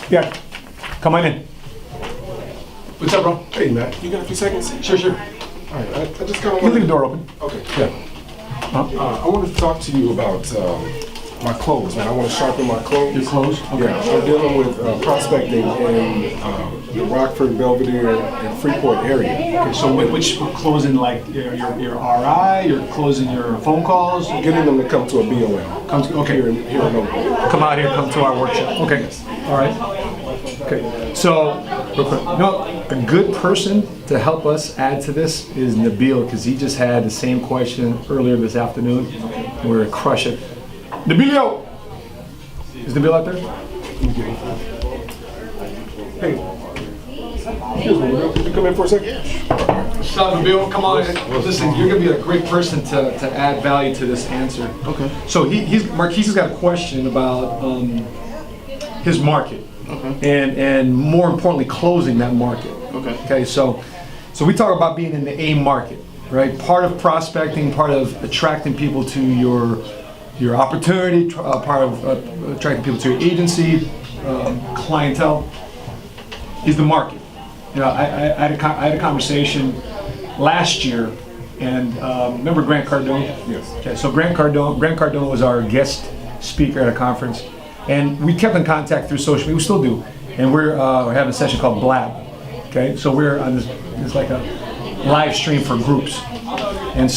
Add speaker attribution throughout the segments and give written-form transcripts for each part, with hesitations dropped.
Speaker 1: Yeah, come on in. What's up, bro?
Speaker 2: Hey, Matt, you got a few seconds?
Speaker 1: Sure.
Speaker 2: All right, I just kind of
Speaker 1: You can leave the door open.
Speaker 2: Okay.
Speaker 1: Yeah.
Speaker 2: I wanted to talk to you about my clothes, man. I want to sharpen my clothes.
Speaker 1: Your clothes? Okay.
Speaker 2: Yeah, I'm dealing with prospecting in the Rockford, Belvedere, and Freeport area.
Speaker 1: Okay, so which closing, like your RI, you're closing your phone calls?
Speaker 2: Getting them to come to a BOM.
Speaker 1: Okay.
Speaker 2: Here in Oakland.
Speaker 1: Come out here, come to our workshop. Okay. All right. Okay. So, real quick, a good person to help us add to this is Nabil, because he just had the same question earlier this afternoon. We're gonna crush it. Nabilio! Is Nabil out there?
Speaker 2: Hey. Excuse me, Nabil. Could you come in for a second?
Speaker 1: What's up, Nabil? Come on. Listen, you're gonna be a great person to add value to this answer.
Speaker 2: Okay.
Speaker 1: So Marquise has got a question about his market. Okay. And more importantly, closing that market. Okay. So we talk about being in the A market, right? Part of prospecting, part of attracting people to your opportunity, part of attracting people to your agency, clientele, is the market. You know, I had a conversation last year, and remember Grant Cardone?
Speaker 2: Yes.
Speaker 1: Okay, so Grant Cardone was our guest speaker at a conference, and we kept in contact through social media. We still do, and we're having a session called Blab. Okay, so we're on this. It's like a live stream for groups, and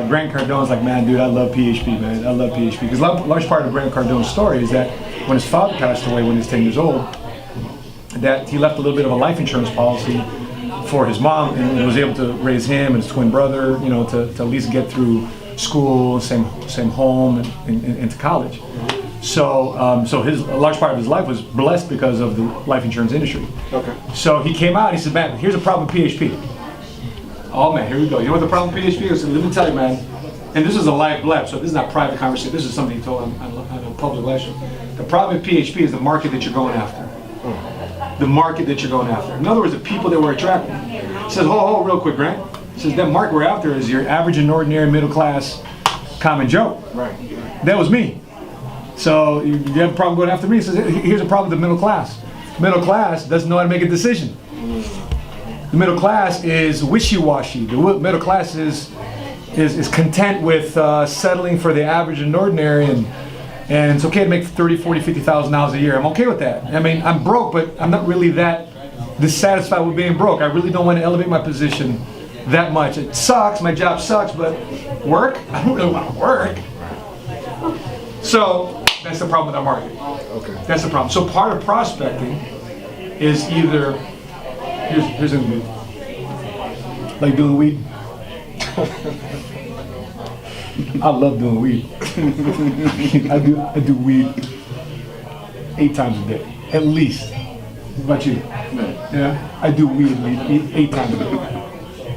Speaker 1: Grant Cardone's like, man, dude, I love PHP, man. I love PHP because large part of Grant Cardone's story is that when his father passed away when he was 10 years old, that he left a little bit of a life insurance policy for his mom and was able to raise him and his twin brother, you know, to at least get through school, same home, and into college. So a large part of his life was blessed because of the life insurance industry.
Speaker 2: Okay.
Speaker 1: So he came out, he said, man, here's a problem with PHP. Oh man, here we go. You know what the problem with PHP is? Let me tell you, man, and this is a live blab, so this is not private conversation, this is something he told on a public lecture. The problem with PHP is the market that you're going after. The market that you're going after. In other words, the people that we're attracting. He says, hold, real quick, Grant. He says, that market we're after is your average and ordinary middle class common Joe.
Speaker 2: Right.
Speaker 1: That was me. So you have a problem going after me? He says, here's a problem with the middle class. Middle class doesn't know how to make a decision. The middle class is wishy-washy. The middle class is content with settling for the average and ordinary, and it's okay to make $30,000, $40,000, $50,000 a year. I'm okay with that. I mean, I'm broke, but I'm not really that dissatisfied with being broke. I really don't want to elevate my position that much. It sucks, my job sucks, but work? I don't really want to work. So that's the problem with our market.
Speaker 2: Okay.
Speaker 1: That's the problem. So part of prospecting is either, here's a weed. Like doing weed? I love doing weed. I do weed 8 times a day, at least. What about you? Yeah, I do weed at least 8 times a day.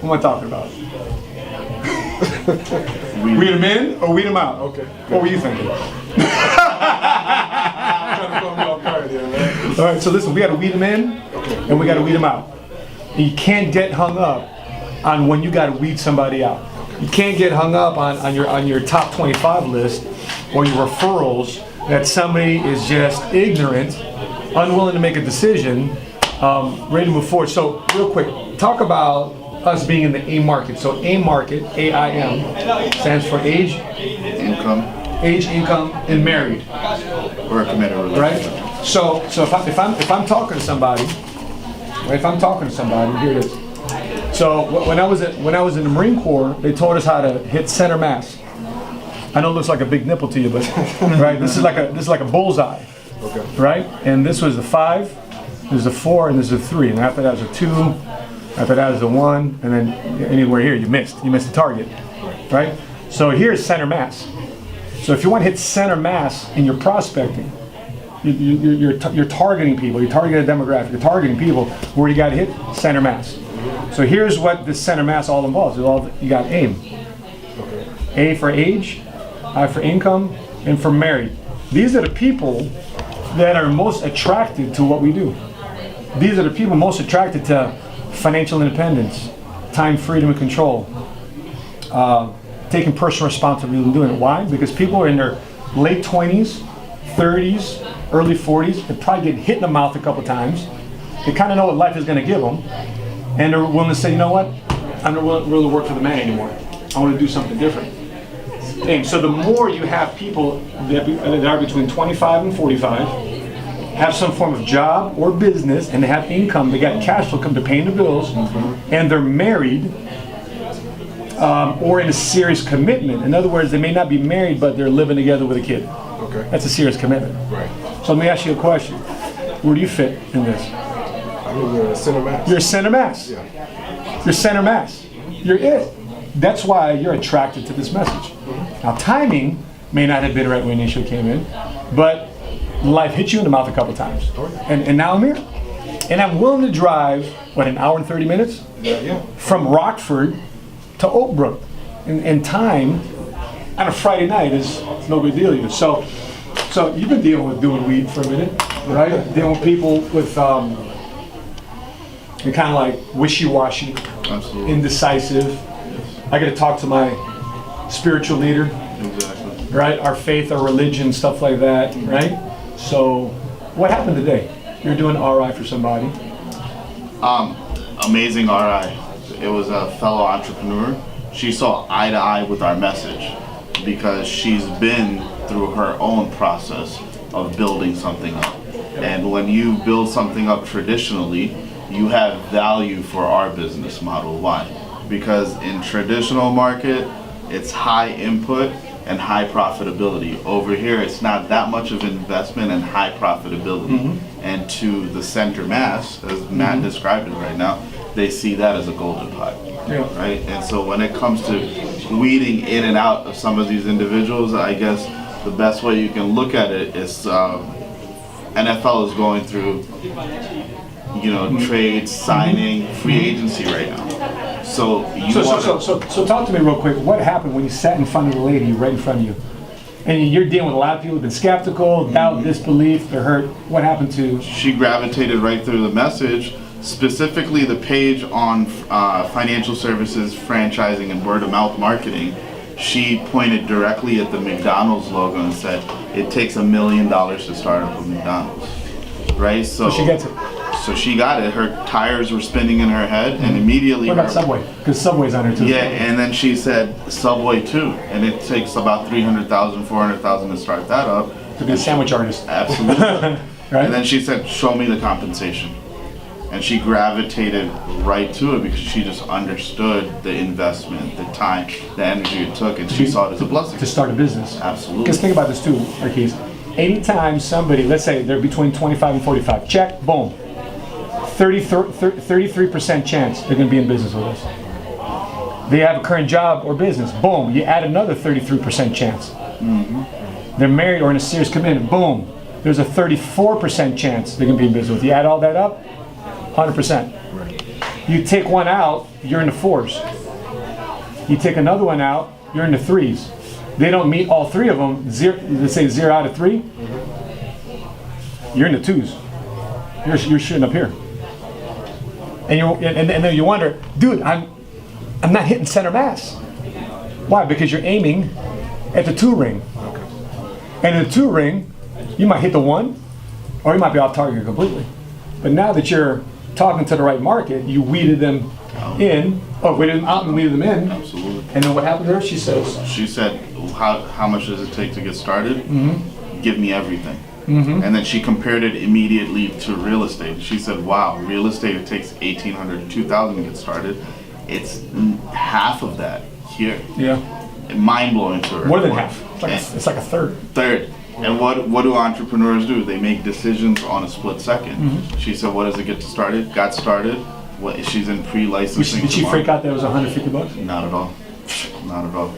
Speaker 1: What am I talking about? Weed them in or weed them out?
Speaker 2: Okay.
Speaker 1: What were you thinking? All right, so listen, we got to weed them in and we got to weed them out. And you can't get hung up on when you got to weed somebody out. You can't get hung up on your top 25 list or your referrals that somebody is just ignorant, unwilling to make a decision, ready to move forward. So real quick, talk about us being in the A market. So A market, AIM, stands for age, income, and married.
Speaker 3: Or a committed relationship.
Speaker 1: Right? So if I'm talking to somebody, here it is. So when I was in the Marine Corps, they taught us how to hit center mass. I know it looks like a big nipple to you, but right, this is like a bullseye.
Speaker 2: Okay.
Speaker 1: Right? And this was a 5, there's a 4, and there's a 3, and after that is a 2, after that is a 1, and then anywhere here you missed the target. Right? So here's center mass. So if you want to hit center mass in your prospecting, you're targeting people, you're targeting a demographic, you're targeting people where you got to hit center mass. So here's what this center mass all involves. You got AIM. A for age, I for income, and for married. These are the people that are most attracted to what we do. These are the people most attracted to financial independence, time, freedom, and control, taking personal responsibility and doing it. Why? Because people are in their late 20s 30s, early 40s. They're probably getting hit in the mouth a couple times. They kind of know what life is going to give them, and they're willing to say, you know what, I'm not willing to work for the man anymore. I want to do something different. And so the more you have people that are between 25 and 45, have some form of job or business, and they have income, they got cash flow come to paying the bills, and they're married, or in a serious commitment. In other words, they may not be married, but they're living together with a kid.
Speaker 2: Okay.
Speaker 1: That's a serious commitment.
Speaker 2: Right.
Speaker 1: So let me ask you a question. Where do you fit in this?
Speaker 2: I'm in the center mass.
Speaker 1: You're center mass.
Speaker 2: Yeah.
Speaker 1: You're center mass. You're it. That's why you're attracted to this message. Now, timing may not have been right when you initially came in, but life hit you in the mouth a couple times. And now I'm here. And I'm willing to drive, what, an hour and 30 minutes?
Speaker 2: Yeah.
Speaker 1: From Rockford to Oak Brook. And time on a Friday night is no big deal either. So you've been dealing with doing weed for a minute, right? Dealing with people with, you're kind of like wishy-washy,
Speaker 3: Absolutely.
Speaker 1: indecisive. I got to talk to my spiritual leader,
Speaker 3: Exactly.
Speaker 1: right? Our faith, our religion, stuff like that, right? So, what happened today? You're doing RI for somebody.
Speaker 3: Amazing RI. It was a fellow entrepreneur. She saw eye to eye with our message because she's been through her own process of building something up. And when you build something up traditionally, you have value for our business model. Why? Because in traditional market, it's high input and high profitability. Over here, it's not that much of investment and high profitability. And to the center mass, as Matt described it right now, they see that as a golden pie.
Speaker 1: Yeah.
Speaker 3: Right? And so when it comes to weeding in and out of some of these individuals, I guess the best way you can look at it is NFL is going through, trade, signing, free agency right now. So
Speaker 1: So talk to me real quick. What happened when you sat in front of the lady right in front of you? And you're dealing with a lot of people who've been skeptical, doubt, disbelief, they're hurt. What happened to?
Speaker 3: She gravitated right through the message, specifically the page on financial services, franchising, and word of mouth marketing. She pointed directly at the McDonald's logo and said, "It takes $1 million to start up a McDonald's." Right? So
Speaker 1: she gets it.
Speaker 3: So she got it. Her tires were spinning in her head, and immediately.
Speaker 1: What about Subway? Because Subway's on her too.
Speaker 3: Yeah, and then she said Subway too, and it takes about $300,000, $400,000 to start that up.
Speaker 1: To be a sandwich artist.
Speaker 3: Absolutely.
Speaker 1: Right?
Speaker 3: And then she said, "Show me the compensation," and she gravitated right to it because she just understood the investment, the time, the energy it took, and she saw it as a blessing.
Speaker 1: To start a business.
Speaker 3: Absolutely.
Speaker 1: Because think about this too, Marquise. Anytime somebody, let's say they're between 25 and 45, check, boom. 33% chance they're going to be in business with us. They have a current job or business, boom, you add another 33% chance. They're married or in a serious commitment, boom, there's a 34% chance they're going to be in business with you. Add all that up, 100%. You take one out, you're in the 4s. You take another one out, you're in the 3s. They don't meet all three of them, let's say 0 out of 3, you're in the 2s. You're shooting up here. And then you wonder, dude, I'm not hitting center mass. Why? Because you're aiming at the 2 ring. And in the 2 ring, you might hit the 1, or you might be off target completely. But now that you're talking to the right market, you weeded them in, weeded them out and weeded them in.
Speaker 3: Absolutely.
Speaker 1: And then what happened to her? She says,
Speaker 3: She said, how much does it take to get started? Give me everything. And then she compared it immediately to real estate. She said, wow, real estate, it takes $1,800 to $2,000 to get started. It's half of that here.
Speaker 1: yeah,
Speaker 3: Mind-blowing to her.
Speaker 1: more than half. It's like a third.
Speaker 3: Third. And what do entrepreneurs do? They make decisions on a split second. She said, what does it get started? Got started. She's in pre-licensing.
Speaker 1: Did she
Speaker 3: tomorrow.
Speaker 1: freak out that it was $150?
Speaker 3: Not at all. Not at all.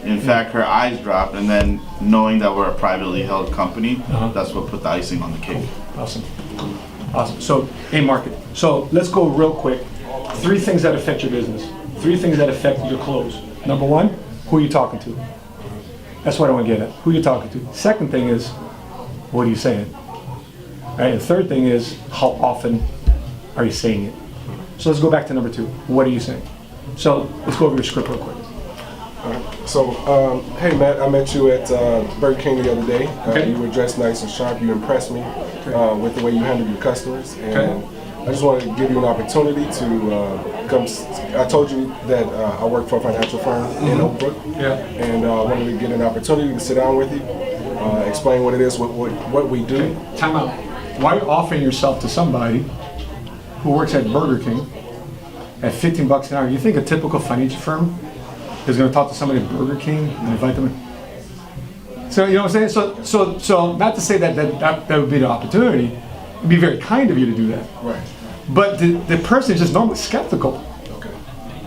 Speaker 3: In fact, her eyes dropped, and then knowing that we're a privately held company, that's what put the icing on the cake.
Speaker 1: Awesome. So, market. So let's go real quick. 3 things that affect your business. 3 things that affect your close. Number 1, who are you talking to? That's what I want to get at. Who are you talking to? Second thing is, what are you saying? All right. And third thing is, how often are you saying it? So let's go back to number 2. What are you saying? So let's go over your script real quick.
Speaker 2: So, hey Matt, I met you at Burger King the other day.
Speaker 1: Okay.
Speaker 2: You were dressed nice and sharp. You impressed me with the way you handled your customers, and I just wanted to give you an opportunity to come. I told you that I work for a financial firm in Oak Brook, and I wanted to get an opportunity to sit down with you, explain what it is, what we do.
Speaker 1: Time out. Why are you offering yourself to somebody who works at Burger King at $15 an hour? You think a typical financial firm is going to talk to somebody at Burger King and invite them in? So you know what I'm saying? So not to say that would be the opportunity. It'd be very kind of you to do that.
Speaker 2: Right.
Speaker 1: But the person is just normally skeptical.
Speaker 2: Okay.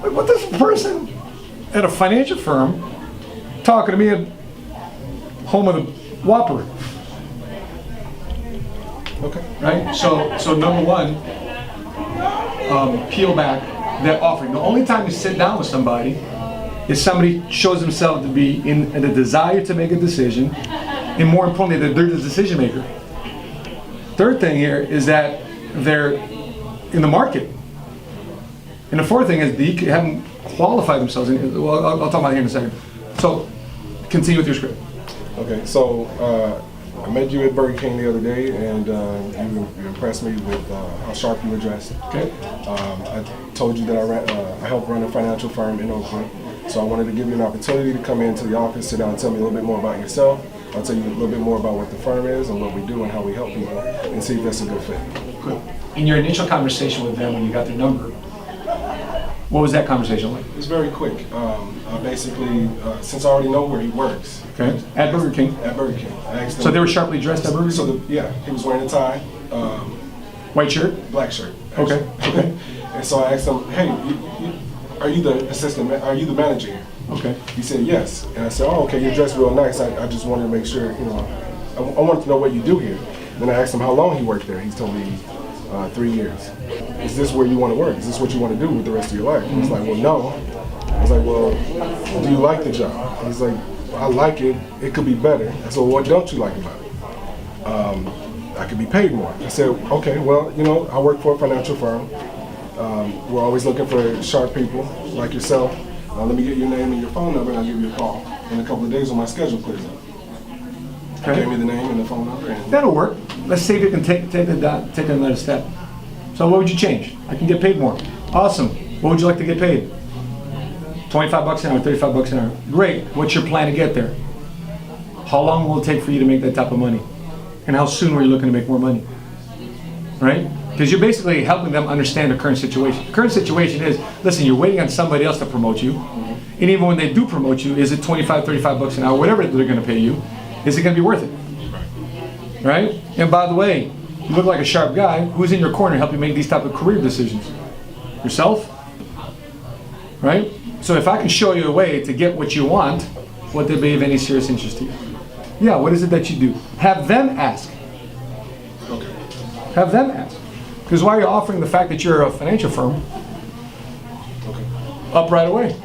Speaker 1: Like, what this person at a financial firm talking to me at home of the Whopper?
Speaker 2: Okay.
Speaker 1: Right? So number one, peel back that offering. The only time you sit down with somebody is somebody shows themselves to be in the desire to make a decision, and more importantly, that they're the decision maker. Third thing here is that they're in the market. And the fourth thing is they haven't qualified themselves. Well, I'll talk about it here in a second. So continue with your script.
Speaker 2: Okay, so I met you at Burger King the other day, and you impressed me with how sharp you were dressed.
Speaker 1: Okay.
Speaker 2: I told you that I help run a financial firm in Oakland, so I wanted to give you an opportunity to come into the office, sit down, and tell me a little bit more about yourself. I'll tell you a little bit more about what the firm is and what we do and how we help people, and see if that's a good fit.
Speaker 1: Cool. In your initial conversation with them when you got their number, what was that conversation like?
Speaker 2: It's very quick. Basically, since I already know where he works.
Speaker 1: Okay. At Burger King.
Speaker 2: At Burger King. I asked him,
Speaker 1: So they were sharply dressed at Burger King?
Speaker 2: So yeah, he was wearing a tie,
Speaker 1: White shirt?
Speaker 2: black shirt.
Speaker 1: Okay. Okay.
Speaker 2: And so I asked him, hey, are you the assistant? Are you the manager here?
Speaker 1: Okay.
Speaker 2: He said yes. And I said, oh, okay, you're dressed real nice. I just wanted to make sure, I wanted to know what you do here. Then I asked him how long he worked there. He told me 3 years. Is this where you want to work? Is this what you want to do with the rest of your life? He's like, well, no. I was like, well, do you like the job? He's like, I like it. It could be better. I said, well, what don't you like about it? I could be paid more. I said, okay, well, I work for a financial firm. We're always looking for sharp people like yourself. Let me get your name and your phone number, and I'll give you a call in a couple of days when my schedule clears up.
Speaker 1: Okay.
Speaker 2: Gave me the name and the phone number. And
Speaker 1: That'll work. Let's see if you can take another step. So what would you change? I can get paid more. Awesome. What would you like to get paid? $25 an hour, $35 an hour. Great. What's your plan to get there? How long will it take for you to make that type of money? And how soon were you looking to make more money? Right? Because you're basically helping them understand the current situation. The current situation is, listen, you're waiting on somebody else to promote you. And even when they do promote you, is it $25, $35 an hour, whatever they're going to pay you, is it going to be worth it? Right? And by the way, you look like a sharp guy. Who's in your corner to help you make these type of career decisions? Yourself? Right? So if I can show you a way to get what you want, would there be of any serious interest to you? Yeah, what is it that you do? Have them ask.
Speaker 2: okay.
Speaker 1: Have them ask. Because why are you offering the fact that you're a financial firm
Speaker 2: Okay.
Speaker 1: up right away?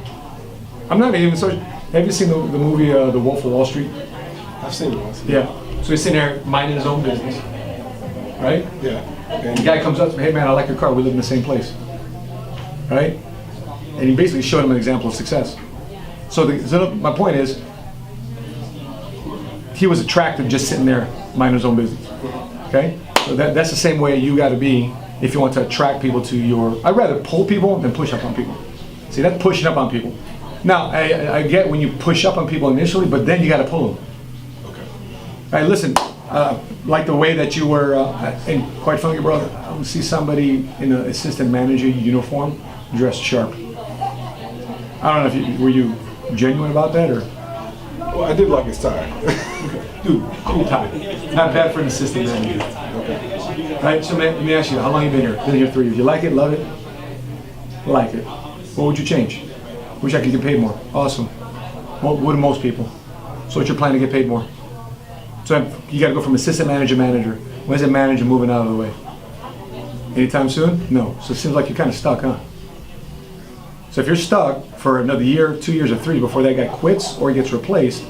Speaker 1: I'm not even so. Have you seen the movie The Wolf of Wall Street?
Speaker 2: I've seen it once.
Speaker 1: Yeah. So he's sitting there minding his own business, right?
Speaker 2: Yeah. And
Speaker 1: The guy comes up to me, hey man, I like your car. We live in the same place, right? And he basically showed him an example of success. So my point is, he was attractive just sitting there minding his own business. Okay. So that's the same way you got to be if you want to attract people to your. I'd rather pull people than push up on people. See, that's pushing up on people. Now, I get when you push up on people initially, but then you got to pull them.
Speaker 2: okay.
Speaker 1: All right, listen, like the way that you were, and quite frankly, brother, I don't see somebody in an assistant manager uniform dressed sharp. I don't know if were you genuine about that or?
Speaker 2: Well, I did like his tie.
Speaker 1: Dude, cool tie. Not bad for an assistant manager.
Speaker 2: Okay.
Speaker 1: Right, so let me ask you, how long you been here? Been here 3 years. You like it, love it? Like it. What would you change? Wish I could get paid more. Awesome. What would most people? So what's your plan to get paid more? So you got to go from assistant manager. When's that manager moving out of the way? Anytime soon? No. So it seems like you're kind of stuck, huh? So if you're stuck for another year, 2 years, or 3 before that guy quits or gets replaced,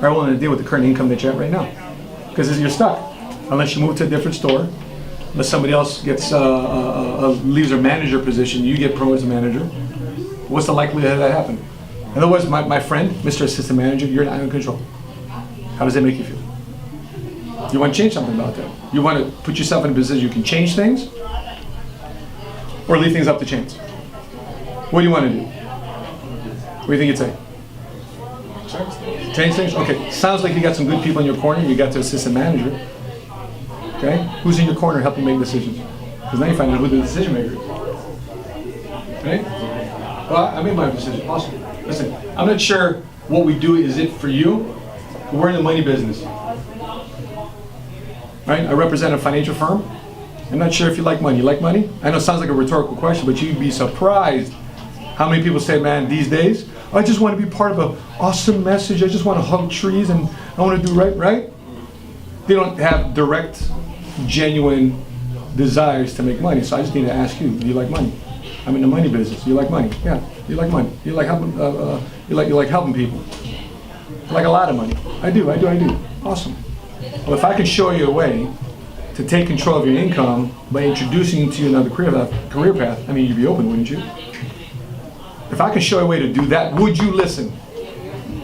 Speaker 1: are you willing to deal with the current income that you're at right now? Because you're stuck. Unless you move to a different store, unless somebody else gets leaves their manager position, you get promoted as a manager. What's the likelihood of that happening? In other words, my friend, Mr. Assistant Manager, you're not in control. How does that make you feel? You want to change something about that. You want to put yourself in a position you can change things or leave things up to chance. What do you want to do? What do you think you'd say? Change things? Okay. Sounds like you got some good people in your corner. You got the assistant manager. Okay? Who's in your corner helping make decisions? Because now you find out who the decision maker is. Right? Well, I made my decision. Awesome. Listen, I'm not sure what we do is it for you. We're in the money business. Right? I represent a financial firm. I'm not sure if you like money. You like money? I know it sounds like a rhetorical question, but you'd be surprised how many people say, man, these days, I just want to be part of an awesome message. I just want to hug trees and I want to do right? They don't have direct, genuine desires to make money. So I just need to ask you, do you like money? I'm in the money business. Do you like money? Yeah. You like money? You like helping? You like helping people? You like a lot of money? I do. Awesome. Well, if I could show you a way to take control of your income by introducing you to another career path, I mean, you'd be open, wouldn't you? If I could show you a way to do that, would you listen?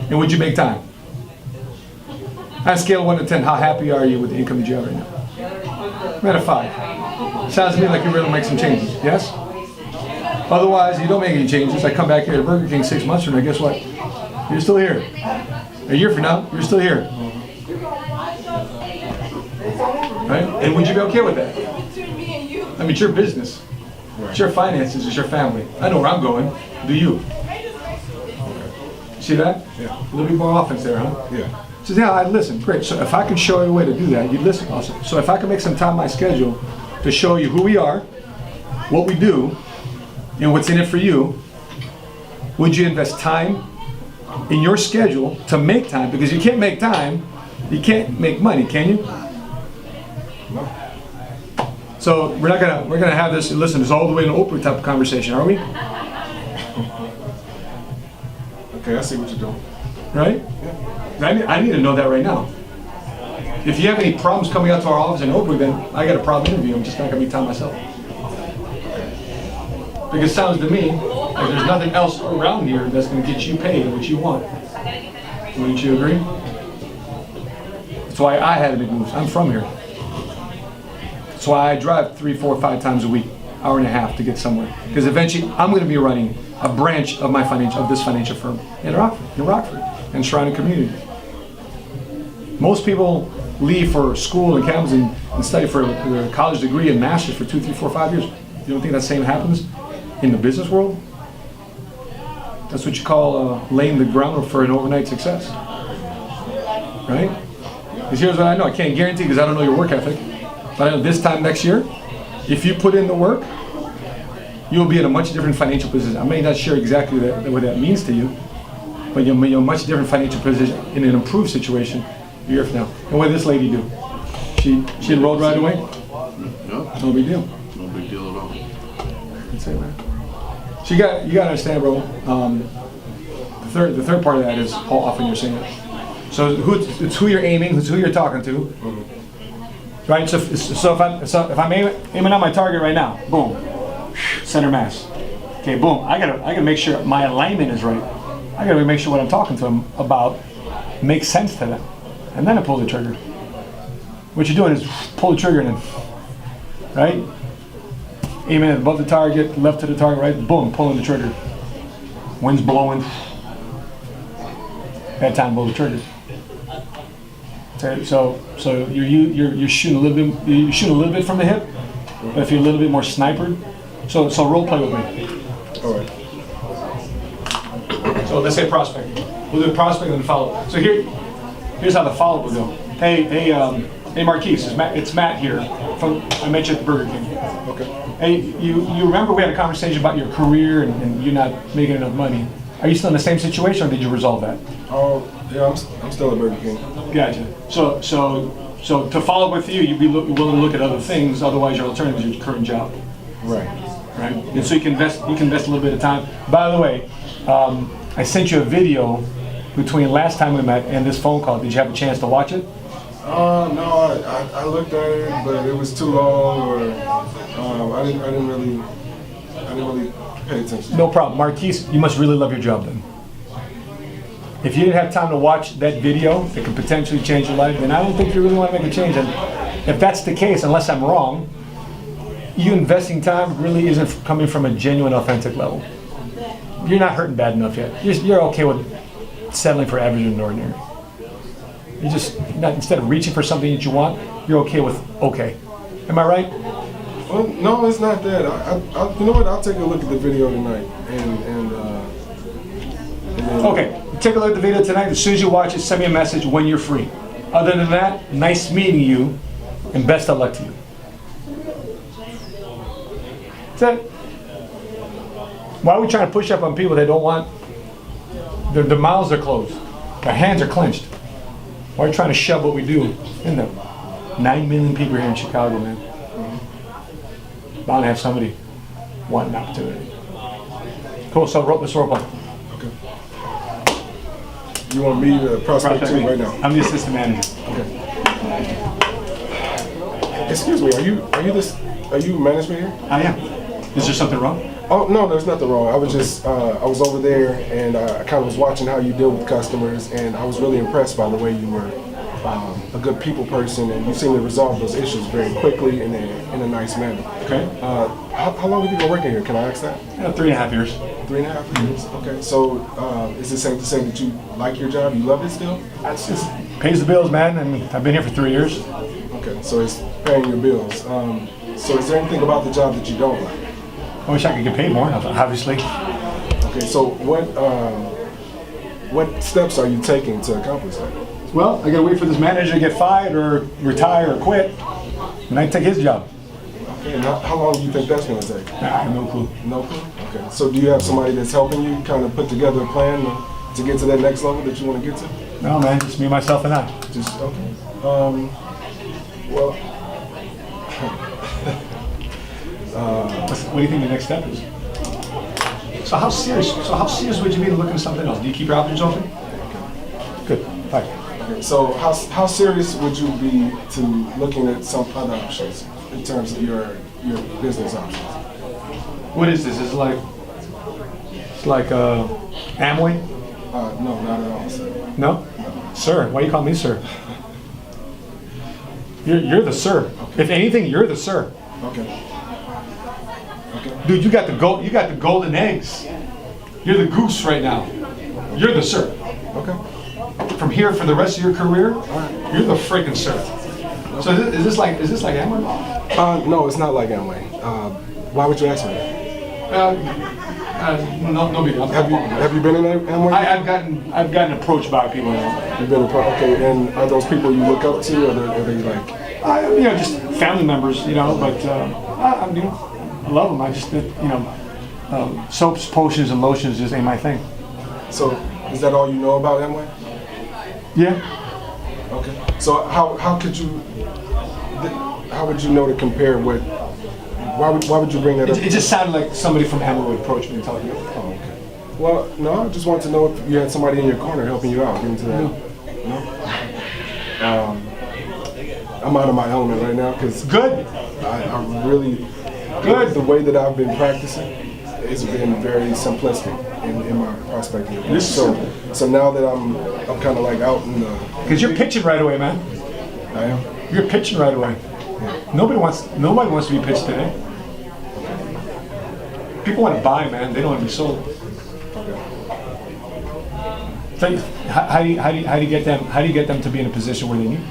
Speaker 1: And would you make time? On a scale of 1 to 10, how happy are you with the income that you have right now? I'm at a 5. Sounds to me like you're ready to make some changes, yes? Otherwise, you don't make any changes. I come back here to Burger King 6 months from now, guess what? You're still here. A year from now, you're still here. Right? And would you be okay with that? I mean, it's your business. It's your finances. It's your family. I know where I'm going. Do you? See that?
Speaker 2: Yeah.
Speaker 1: A little bit more offense there, huh?
Speaker 2: Yeah.
Speaker 1: So yeah, I'd listen. Great. So if I can show you a way to do that, you'd listen. Awesome. So if I can make some time in my schedule to show you who we are, what we do, and what's in it for you, would you invest time in your schedule to make time? Because you can't make time, you can't make money, can you? So we're gonna have this. Listen, it's all the way in an Oprah type of conversation, are we?
Speaker 2: Okay, I see what you're doing.
Speaker 1: Right?
Speaker 2: Yeah.
Speaker 1: I need to know that right now. If you have any problems coming out to our office in Oakwood, then I got a problem interviewing. I'm just not gonna be time myself. Because it sounds to me like there's nothing else around here that's gonna get you paid what you want. Wouldn't you agree? That's why I had to make moves. I'm from here. That's why I drive 3, 4, 5 times a week, hour and a half to get somewhere. Because eventually I'm gonna be running a branch of this financial firm in Rockford and surrounding community. Most people leave for school and camps and study for their college degree and master's for 2, 3, 4, 5 years. You don't think that same happens in the business world? That's what you call laying the ground for an overnight success, right? Because here's what I know. I can't guarantee because I don't know your work ethic, but I know this time next year, if you put in the work, you'll be in a much different financial position. I may not share exactly what that means to you, but you'll be in a much different financial position in an improved situation a year from now. And what did this lady do? She enrolled right away?
Speaker 3: No.
Speaker 1: No big deal.
Speaker 3: No big deal at all.
Speaker 1: That's it, man. So you got to understand, bro. The third part of that is how often you're saying it. So it's who you're aiming, it's who you're talking to, right? So if I'm aiming on my target right now, boom, center mass. Okay, boom. I gotta make sure my alignment is right. I gotta make sure what I'm talking to them about makes sense to them, and then I pull the trigger. What you're doing is pull the trigger and then, right? Aiming above the target, left to the target, right? Boom, pulling the trigger. Wind's blowing. Bad time to pull the trigger. So you're shooting a little bit. You shoot a little bit from the hip, but if you're a little bit more snipered. So role play with me.
Speaker 2: All right.
Speaker 1: So let's say prospect. We'll do prospect and then follow. So here's how the follow will go. Hey Marquise, it's Matt here. I met you at the Burger King.
Speaker 2: Okay.
Speaker 1: Hey, you remember we had a conversation about your career and you not making enough money. Are you still in the same situation, or did you resolve that?
Speaker 2: Oh, yeah, I'm still at Burger King.
Speaker 1: Gotcha. So to follow up with you, you'd be willing to look at other things. Otherwise, your alternative is your current job.
Speaker 2: Right.
Speaker 1: Right. And so you can invest a little bit of time. By the way, I sent you a video between last time we met and this phone call. Did you have a chance to watch it?
Speaker 2: No, I looked at it, but it was too long, or I didn't really pay attention.
Speaker 1: No problem. Marquise, you must really love your job then. if you didn't have time to watch that video that could potentially change your life, then I don't think you really want to make a change. And if that's the case, unless I'm wrong, you investing time really isn't coming from a genuine, authentic level. You're not hurting bad enough yet. You're okay with settling for average and ordinary. You just, instead of reaching for something that you want, you're okay with okay. Am I right?
Speaker 2: Well, no, it's not that. You know what? I'll take a look at the video tonight, and then,
Speaker 1: Okay, take a look at the video tonight. As soon as you watch it, send me a message when you're free. Other than that, nice meeting you, and best of luck to you. That's it. Why are we trying to push up on people that don't want? Their mouths are closed, their hands are clenched. Why are we trying to shove what we do in them? 9 million people here in Chicago, man. Bound to have somebody want an opportunity. Cool, so let's roll on.
Speaker 2: okay. You want me to prospect too right now?
Speaker 1: I'm the assistant manager.
Speaker 2: Okay. Excuse me, are you management here?
Speaker 1: I am. Is there something wrong?
Speaker 2: Oh no, there's nothing wrong. I was just I was over there and I kind of was watching how you deal with customers, and I was really impressed by the way you were a good people person, and you seem to resolve those issues very quickly and in a nice manner.
Speaker 1: Okay.
Speaker 2: How long have you been working here? Can I ask that?
Speaker 1: 3.5 years.
Speaker 2: 3.5 years. Okay. So is it safe to say that you like your job? You love it still?
Speaker 1: That's just pays the bills, man. And I've been here for 3 years.
Speaker 2: Okay. So it's paying your bills. So is there anything about the job that you don't like?
Speaker 1: I wish I could get paid more, obviously.
Speaker 2: Okay. So what steps are you taking to accomplish that?
Speaker 1: Well, I gotta wait for this manager to get fired or retire or quit, and I take his job.
Speaker 2: Okay. And how long do you think that's going to take?
Speaker 1: I have no clue.
Speaker 2: No clue. Okay. So do you have somebody that's helping you kind of put together a plan to get to that next level that you want to get to?
Speaker 1: No, man, just me, myself, and I.
Speaker 2: Just okay. Well.
Speaker 1: What do you think the next step is? So how serious would you be to look into something else? Do you keep your options open? Good. Fine.
Speaker 2: Okay. So how serious would you be to looking at some other options in terms of your business options?
Speaker 1: What is this? It's like Amway?
Speaker 2: No, not at all, sir.
Speaker 1: No? Sir, why you call me sir? You're the sir.
Speaker 2: Okay.
Speaker 1: If anything, you're the sir.
Speaker 2: Okay. Okay.
Speaker 1: Dude, you got the golden eggs. You're the goose right now. You're the sir.
Speaker 2: Okay.
Speaker 1: From here for the rest of your career, you're the freaking sir. So is this like Amway?
Speaker 2: No, it's not like Amway. Why would you ask me that?
Speaker 1: No big deal.
Speaker 2: Have you been in Amway?
Speaker 1: I've gotten approached by people.
Speaker 2: You've been okay, and are those people you look up to, or are they like?
Speaker 1: Just family members, but I love them. I just, soaps, potions, and lotions just ain't my thing.
Speaker 2: So, is that all you know about Amway?
Speaker 1: Yeah.
Speaker 2: Okay. So how would you know to compare what? Why would you bring that up?
Speaker 1: It just sounded like somebody from Amway would approach me and tell me.
Speaker 2: Oh, okay. Well, no, I just wanted to know if you had somebody in your corner helping you out, getting to that. No. I'm out of my element right now because
Speaker 1: Good.
Speaker 2: I really
Speaker 1: Good.
Speaker 2: The way that I've been practicing has been very simplistic in my prospecting. So now that I'm kind of like out in the.
Speaker 1: Because you're pitching right away, man.
Speaker 2: I am.
Speaker 1: You're pitching right away.
Speaker 2: Yeah.
Speaker 1: Nobody wants to be pitched today. People want to buy, man. They don't want to be sold.
Speaker 2: Okay.
Speaker 1: So how do you get them to be in a position where they need?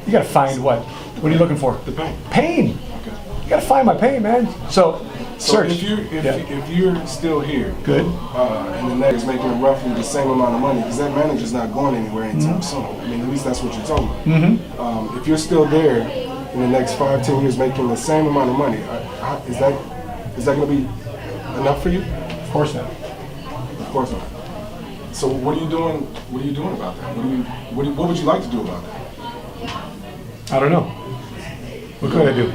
Speaker 1: You got to find what? What are you looking for?
Speaker 2: The pain.
Speaker 1: Pain.
Speaker 2: Okay.
Speaker 1: You got to find my pain, man. So search.
Speaker 2: if you're still here,
Speaker 1: Good.
Speaker 2: And the manager's making roughly the same amount of money, because that manager's not going anywhere anytime soon. I mean, at least that's what you're told me.
Speaker 1: Mm-hmm.
Speaker 2: If you're still there in the next 5-10 years making the same amount of money, is that going to be enough for you?
Speaker 1: Of course not.
Speaker 2: Of course not. So what are you doing? What are you doing about that? What would you like to do about that?
Speaker 1: I don't know. What could I do?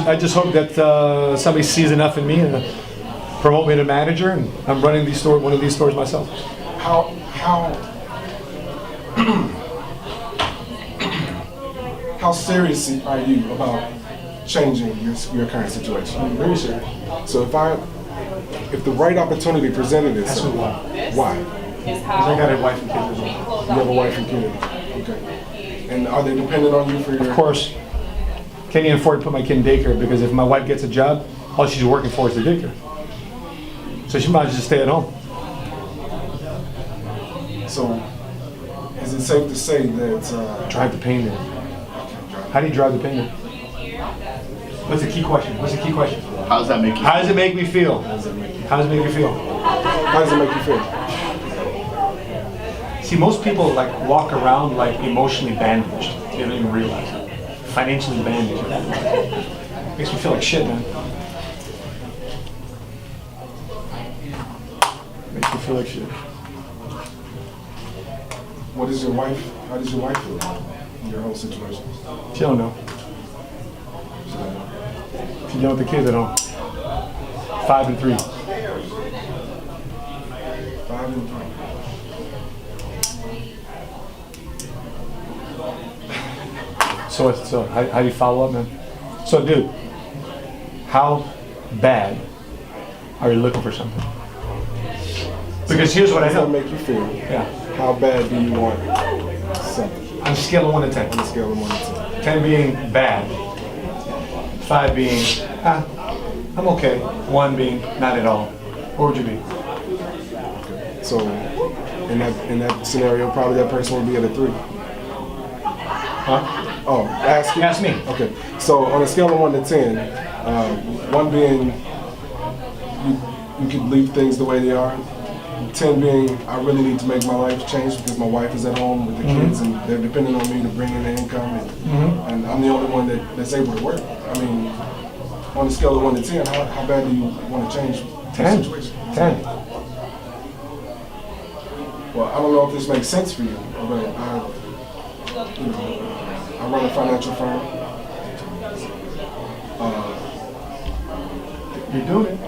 Speaker 1: I just hope that somebody sees enough in me and promote me to manager, and I'm running one of these stores myself.
Speaker 2: How serious are you about changing your current situation?
Speaker 1: I'm very serious.
Speaker 2: So if the right opportunity presented itself,
Speaker 1: That's
Speaker 2: why?
Speaker 1: Because I got a wife and kids as well.
Speaker 2: You have a wife and kids. Okay. And are they dependent on you for your?
Speaker 1: Of course. Can't even afford to put my kid in daycare because if my wife gets a job, all she's working for is the daycare. So she might as well just stay at home.
Speaker 2: So, is it safe to say that
Speaker 1: Drive the pain there. How do you drive the pain there? What's the key question? What's the key question?
Speaker 3: How does that make you?
Speaker 1: How does it make me feel?
Speaker 2: how does it make you?
Speaker 1: How does it make you feel?
Speaker 2: How does it make you feel?
Speaker 1: See, most people like walk around like emotionally bandaged. They don't even realize it. Financially bandaged. Makes me feel like shit, man. Makes me feel like shit.
Speaker 2: What is your wife? How does your wife feel in your whole situation?
Speaker 1: She don't know. She's young with the kids at home. 5 and 3.
Speaker 2: 5 and 3.
Speaker 1: So how do you follow up, man? So, dude, how bad are you looking for something? Because here's what I
Speaker 2: How does that
Speaker 1: know.
Speaker 2: make you feel?
Speaker 1: Yeah.
Speaker 2: How bad do you want something?
Speaker 1: On a scale of 1 to 10.
Speaker 2: On a scale of 1 to 10.
Speaker 1: 10 being bad. 5 being, I'm okay. 1 being not at all. What would you be?
Speaker 2: So, in that scenario, probably that person would be at a 3.
Speaker 1: Huh?
Speaker 2: Oh, ask you?
Speaker 1: Ask me.
Speaker 2: Okay. So, on a scale of 1 to 10, 1 being you could leave things the way they are. 10 being, I really need to make my life change because my wife is at home with the kids and they're depending on me to bring in the income and I'm the only one that's able to work. I mean, on a scale of 1 to 10, how bad do you want to change the
Speaker 1: 10.
Speaker 2: situation?
Speaker 1: 10.
Speaker 2: Well, I don't know if this makes sense for you, but I run a financial firm.
Speaker 1: You're doing it.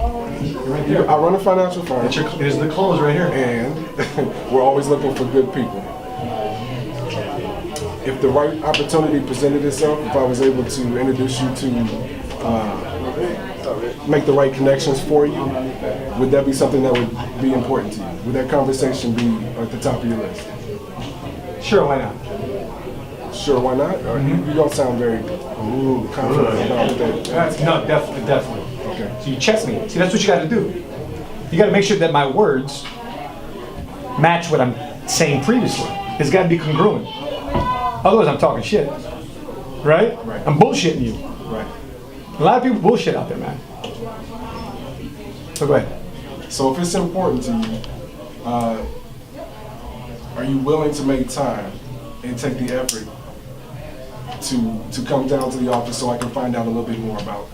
Speaker 1: You're right there.
Speaker 2: I run a financial firm.
Speaker 1: There's the clothes right here.
Speaker 2: And we're always looking for good people. If the right opportunity presented itself, if I was able to introduce you to, make the right connections for you, would that be something that would be important to you? Would that conversation be at the top of your list?
Speaker 1: Sure, why not?
Speaker 2: Sure, why not? Or you don't sound very confident about that.
Speaker 1: No, definitely.
Speaker 2: Okay.
Speaker 1: So you check me. See, that's what you got to do. You got to make sure that my words match what I'm saying previously. It's got to be congruent. Otherwise, I'm talking shit. Right?
Speaker 2: Right.
Speaker 1: I'm bullshitting you.
Speaker 2: Right.
Speaker 1: A lot of people bullshit out there, man. So go ahead.
Speaker 2: So if it's important to you, are you willing to make time and take the effort to come down to the office so I can find out a little bit more about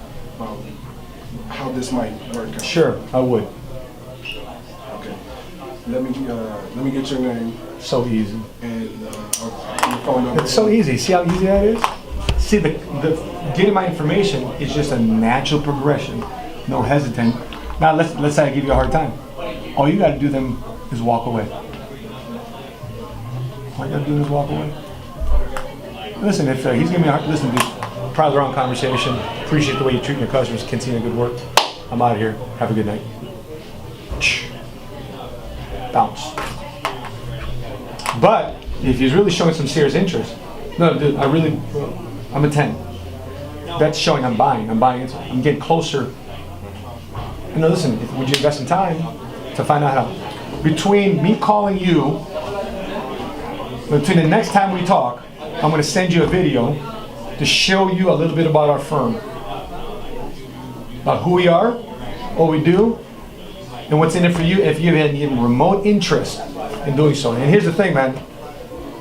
Speaker 2: how this might work out?
Speaker 1: Sure, I would.
Speaker 2: Okay. Let me get your name
Speaker 1: So easy.
Speaker 2: and your phone number.
Speaker 1: It's so easy. See how easy that is? See, the getting my information is just a natural progression. No hesitant. Now, let's say I give you a hard time. All you got to do then is walk away. All you got to do is walk away. Listen, if he's giving me a hard, listen, dude, probably the wrong conversation. Appreciate the way you treat your customers. Continue good work. I'm out of here. Have a good night. Bounce. But if he's really showing some serious interest, no, dude, I'm a 10. That's showing I'm buying into it. I'm getting closer. And now listen, would you invest some time to find out how? Between me calling you, between the next time we talk, I'm going to send you a video to show you a little bit about our firm. About who we are, what we do, and what's in it for you if you have any remote interest in doing so. And here's the thing, man.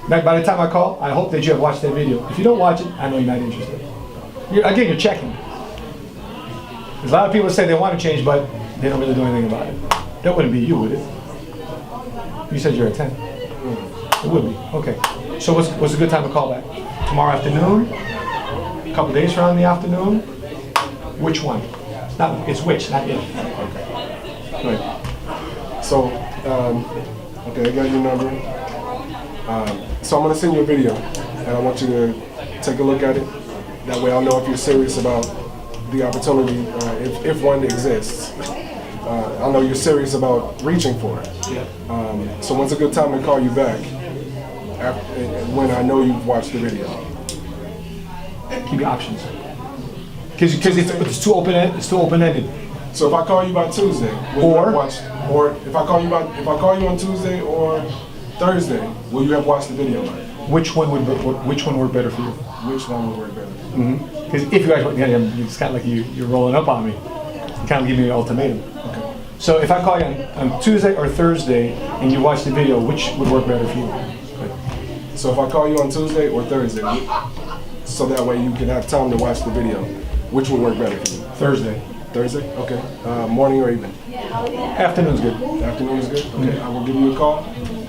Speaker 1: By the time I call, I hope that you have watched that video. If you don't watch it, I know you're not interested. You're checking. There's a lot of people say they want to change, but they don't really do anything about it. That wouldn't be you, would it? You said you're a 10. It would be. Okay. So what's a good time to call back? Tomorrow afternoon? A couple days from the afternoon? Which one? It's which, not if.
Speaker 2: Okay. Good. So, okay, I got your number. So I'm going to send you a video, and I want you to take a look at it. That way I'll know if you're serious about the opportunity, if one exists. I'll know you're serious about reaching for it. So when's a good time to call you back? When I know you've watched the video.
Speaker 1: Give me options. Because it's too open-ended. It's too open-ended.
Speaker 2: So if I call you by Tuesday, will you have watched, or if I call you on Tuesday or Thursday, will you have watched the video?
Speaker 1: Which one work better for you?
Speaker 2: Which one would work better?
Speaker 1: Because if you guys, it's kind of like you're rolling up on me. You kind of give me an ultimatum.
Speaker 2: Okay.
Speaker 1: So if I call you on Tuesday or Thursday and you watch the video, which would work better for you?
Speaker 2: So if I call you on Tuesday or Thursday, so that way you can have time to watch the video, which would work better for you?
Speaker 1: Thursday.
Speaker 2: Thursday? Okay. Morning or evening?
Speaker 1: Afternoon's good.
Speaker 2: Afternoon is good? Okay. I will give you a call,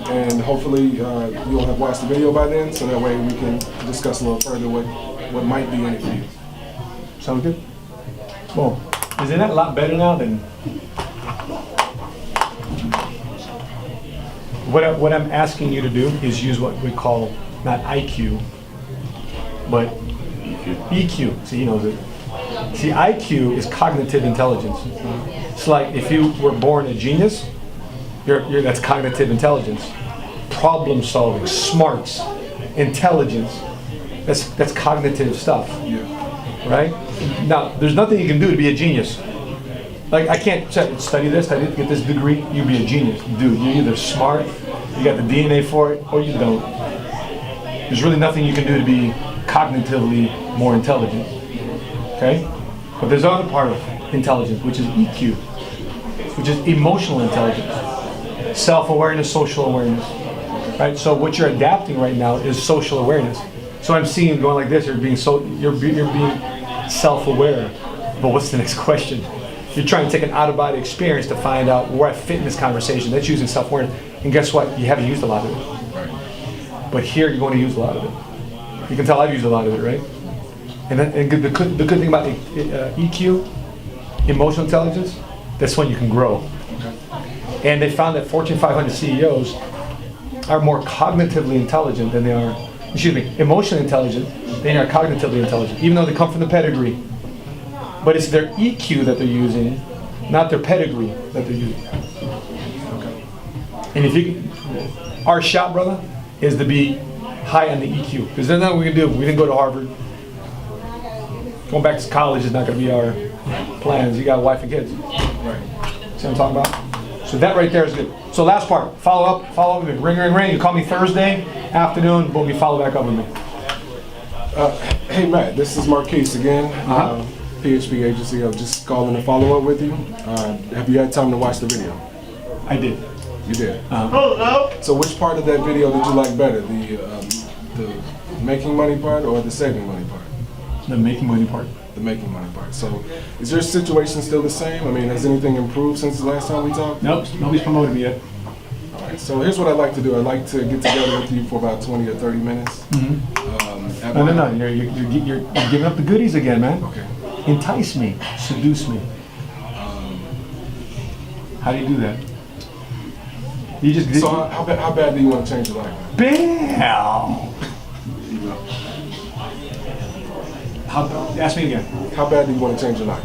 Speaker 2: and hopefully you'll have watched the video by then, so that way we can discuss a little further what might be in it for you.
Speaker 1: Sound good? Well, isn't that a lot better now than... What I'm asking you to do is use what we call, not IQ, but EQ. See, he knows it. See, IQ is cognitive intelligence. It's like if you were born a genius, that's cognitive intelligence. Problem solving, smarts, intelligence, that's cognitive stuff.
Speaker 2: Yeah.
Speaker 1: Right? Now, there's nothing you can do to be a genius. Like, I can't study this, get this degree, you be a genius. Dude, you're either smart, you got the DNA for it, or you don't. There's really nothing you can do to be cognitively more intelligent. Okay? But there's another part of intelligence, which is EQ, which is emotional intelligence. Self-awareness, social awareness. Right? So what you're adapting right now is social awareness. So I'm seeing you going like this, you're being self-aware. But what's the next question? You're trying to take an out-of-body experience to find out where I fit in this conversation. That's using self-awareness. And guess what? You haven't used a lot of it.
Speaker 2: Right.
Speaker 1: But here you're going to use a lot of it. You can tell I've used a lot of it, right? And the good thing about EQ, emotional intelligence, that's when you can grow. Okay. And they found that Fortune 500 CEOs are more cognitively intelligent than they are, emotionally intelligent than they are cognitively intelligent, even though they come from the pedigree. But it's their EQ that they're using, not their pedigree that they're using. Okay. And if our shot, brother, is to be high on the EQ. Because there's nothing we can do. We didn't go to Harvard. Going back to college is not going to be our plans. You got a wife and kids.
Speaker 2: Right.
Speaker 1: See what I'm talking about? So that right there is good. So last part, follow up with me. Ring, ring, ring. You call me Thursday afternoon, boom, you follow back up with me.
Speaker 2: Hey Matt, this is Marquise again. PHP agency. I'm just calling to follow up with you. Have you had time to watch the video?
Speaker 1: I did.
Speaker 2: You did. So which part of that video did you like better? The making money part or the saving money part?
Speaker 1: The making money part.
Speaker 2: The making money part. So is your situation still the same? I mean, has anything improved since the last time we talked?
Speaker 1: Nope, nobody's promoted me yet.
Speaker 2: All right, so here's what I'd like to do. I'd like to get together with you for about 20 or 30 minutes.
Speaker 1: No. You're giving up the goodies again, man.
Speaker 2: Okay.
Speaker 1: Entice me. Seduce me. How do you do that? You just
Speaker 2: So how bad do you want to change your life?
Speaker 1: Bam! Ask me again.
Speaker 2: How bad do you want to change your life?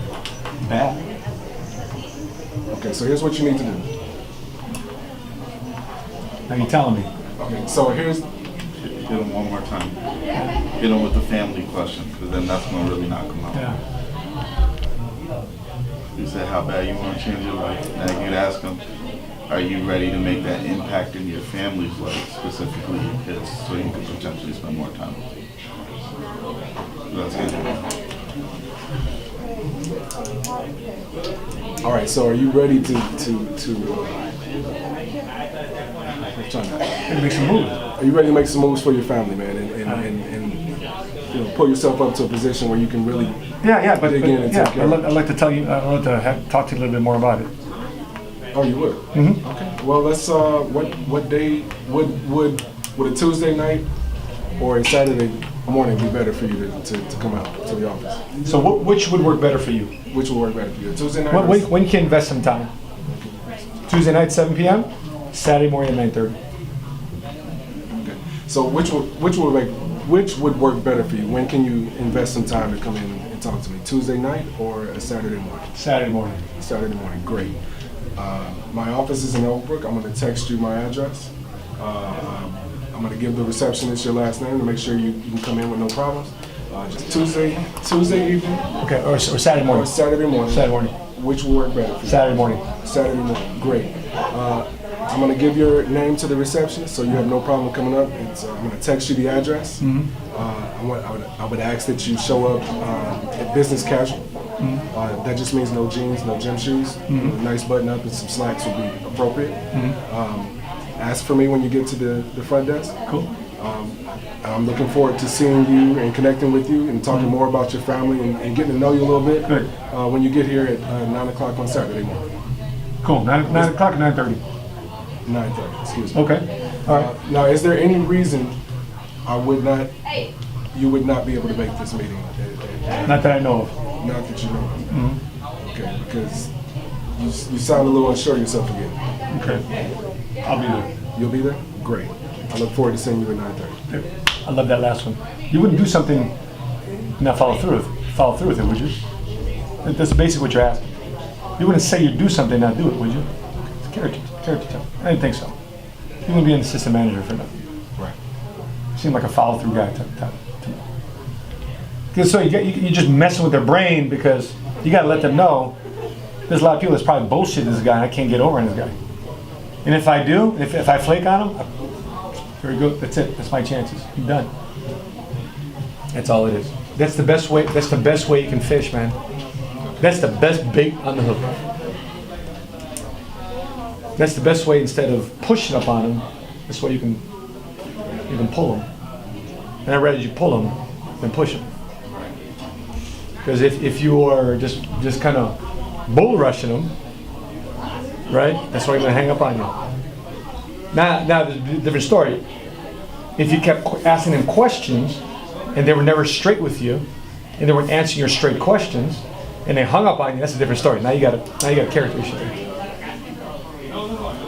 Speaker 1: Bad.
Speaker 2: Okay, so here's what you need to do.
Speaker 1: Now you're telling me.
Speaker 2: Okay, so here's...
Speaker 3: Hit him one more time. Hit him with the family question, because then that's going to really knock him out.
Speaker 1: Yeah.
Speaker 3: You said how bad you want to change your life. Now you'd ask him, are you ready to make that impact in your family's life, specifically your kids, so you can potentially spend more time with you? That's good.
Speaker 2: All right, so are you ready to
Speaker 1: Make some moves.
Speaker 2: Are you ready to make some moves for your family, man, and pull yourself up to a position where you can really
Speaker 1: But
Speaker 2: dig in and take care of it?
Speaker 1: I'd like to tell you. I'd like to talk to you a little bit more about it.
Speaker 2: Oh, you would?
Speaker 1: Mm-hmm.
Speaker 2: Okay. Well, let's. What day would a Tuesday night or a Saturday morning be better for you to come out to the office?
Speaker 1: So which would work better for you?
Speaker 2: Which would work better for you? A Tuesday night?
Speaker 1: When can you invest some time? Tuesday night, 7 p.m. Saturday morning at 9:30.
Speaker 2: Okay. So which would work better for you? When can you invest some time to come in and talk to me? Tuesday night or a Saturday morning?
Speaker 1: Saturday morning.
Speaker 2: Saturday morning, great. My office is in Oakbrook. I'm going to text you my address. I'm going to give the receptionist your last name to make sure you can come in with no problems. Just Tuesday evening.
Speaker 1: Okay, or Saturday morning.
Speaker 2: Or Saturday morning.
Speaker 1: Saturday morning.
Speaker 2: Which will work better for you?
Speaker 1: Saturday morning.
Speaker 2: Saturday morning. Great. I'm going to give your name to the receptionist, so you have no problem coming up. I'm going to text you the address. I would ask that you show up at business casual. That just means no jeans, no gym shoes. A nice button up and some slacks would be appropriate. Ask for me when you get to the front desk.
Speaker 1: Cool.
Speaker 2: I'm looking forward to seeing you and connecting with you and talking more about your family and getting to know you a little bit.
Speaker 1: Good.
Speaker 2: When you get here at 9 o'clock on Saturday morning.
Speaker 1: Cool. 9 o'clock or 9:30?
Speaker 2: 9:30, excuse me.
Speaker 1: Okay. All right.
Speaker 2: Now, is there any reason you would not be able to make this meeting?
Speaker 1: Not that I know of.
Speaker 2: Not that you know of. Okay, because you sound a little unsure of yourself again.
Speaker 1: Okay. I'll be there.
Speaker 2: You'll be there? Great. I look forward to seeing you at 9:30.
Speaker 1: I love that last one. You wouldn't do something and not follow through with it, would you? That's basically what you're asking. You wouldn't say you'd do something and not do it, would you? It's character tell. I didn't think so. You wouldn't be an assistant manager for nothing.
Speaker 2: Right.
Speaker 1: You seem like a follow-through guy to me. Because so you're just messing with their brain because you got to let them know there's a lot of people that's probably bullshit this guy and I can't get over on this guy. And if I do, if I flake on him, very good. That's it. That's my chances. I'm done. That's all it is. That's the best way. That's the best way you can fish, man. That's the best bait on the hook. That's the best way. Instead of pushing up on him, this way you can pull him. And I'd rather you pull him than push him. Because if you are just kind of bull rushing him, right? That's why he's gonna hang up on you. Now there's a different story. If you kept asking them questions and they were never straight with you, and they weren't answering your straight questions, and they hung up on you, that's a different story. Now you got a character issue there,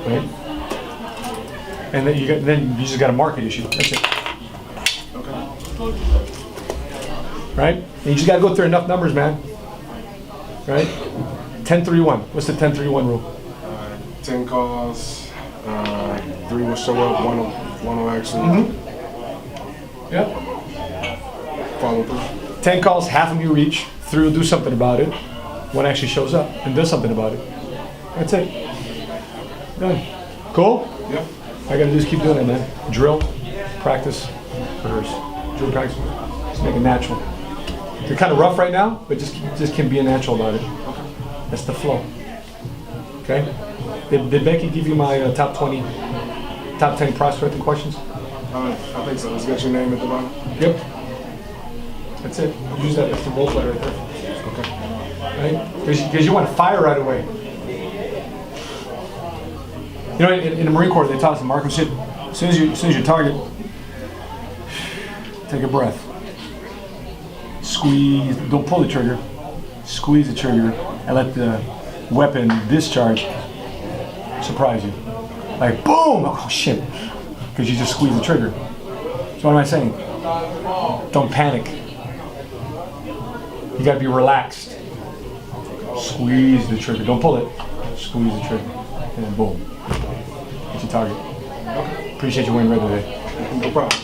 Speaker 1: right? And then you just got a market issue. That's it. Right? And you just got to go through enough numbers, man. Right? 10-3-1. What's the 10-3-1 rule?
Speaker 2: 10 calls, 3 will show up, one will actually
Speaker 1: Yep.
Speaker 2: follow through.
Speaker 1: 10 calls, half of you reach, 3 will do something about it, 1 actually shows up and does something about it. That's it. Done. Cool?
Speaker 2: Yep.
Speaker 1: All I got to do is keep doing it, man. Drill, practice, rehearse. Drill, practice. Just make it natural. They're kind of rough right now, but just can be natural about it. That's the flow. Okay? Did Becky give you my top 10 prospecting questions?
Speaker 2: I think so. Let's get your name at the bottom.
Speaker 1: Yep. That's it. Use that. That's the role play right there.
Speaker 2: Okay.
Speaker 1: Right? Because you want fire right away. You know, in the Marine Corps, they taught us in Markham shit. As soon as you target, take a breath. Squeeze. Don't pull the trigger. Squeeze the trigger and let the weapon discharge surprise you. Like boom! Oh shit! Because you just squeeze the trigger. So what am I saying? Don't panic. You gotta be relaxed. Squeeze the trigger. Don't pull it. Squeeze the trigger. And then boom. Get your target. Appreciate you wearing red today.
Speaker 2: No problem.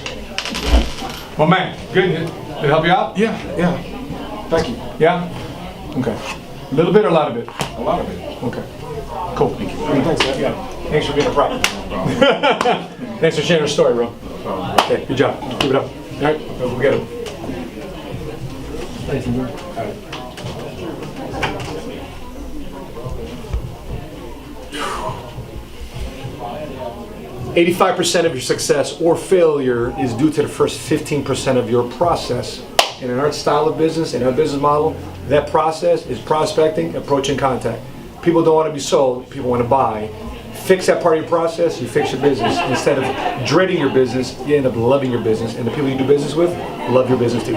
Speaker 1: Well, man, good. Did it help you out?
Speaker 2: Yeah. Thank you.
Speaker 1: Yeah? Okay. A little bit or a lot of it?
Speaker 2: A lot of it.
Speaker 1: Okay. Cool. Thank you.
Speaker 2: Thanks, man.
Speaker 1: Yeah. Thanks for being a prop. Thanks for sharing the story, bro. Okay, good job. Keep it up. All right, don't forget it. Thanks, man. All right. 85% of your success or failure is due to the first 15% of your process. And in our style of business, in our business model, that process is prospecting, approaching contact. People don't want to be sold, people want to buy. Fix that part of your process, you fix your business. Instead of dreading your business, you end up loving your business. And the people you do business with love your business too.